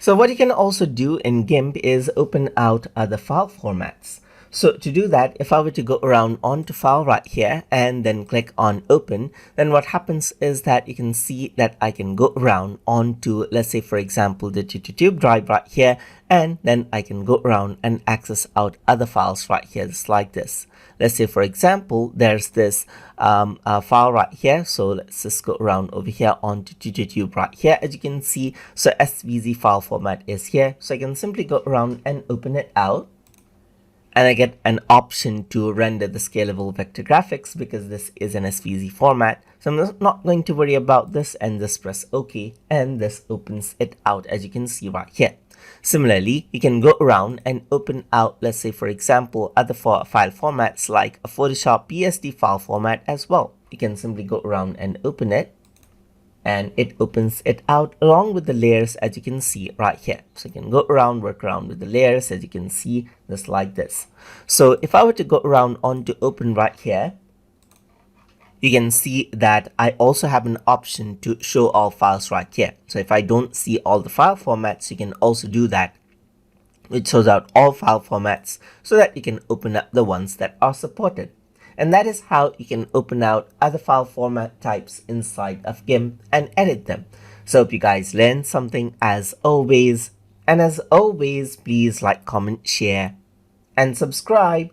So what you can also do in GIMP is open out other file formats. So to do that, if I were to go around onto file right here and then click on open, then what happens is that you can see that I can go around onto, let's say for example, the YouTube drive right here, and then I can go around and access out other files right here, just like this. Let's say for example, there's this file right here. So let's just go around over here onto YouTube right here. As you can see, so SVG file format is here. So I can simply go around and open it out. And I get an option to render the scalable vector graphics because this is an SVG format. So I'm not going to worry about this, and just press OK, and this opens it out, as you can see right here. Similarly, you can go around and open out, let's say for example, other file formats like a Photoshop PSD file format as well. You can simply go around and open it, and it opens it out along with the layers, as you can see right here. So you can go around, work around with the layers, as you can see, just like this. So if I were to go around onto open right here, you can see that I also have an option to show all files right here. So if I don't see all the file formats, you can also do that. It shows out all file formats so that you can open up the ones that are supported. And that is how you can open out other file format types inside of GIMP and edit them. So hope you guys learned something as always. And as always, please like, comment, share, and subscribe.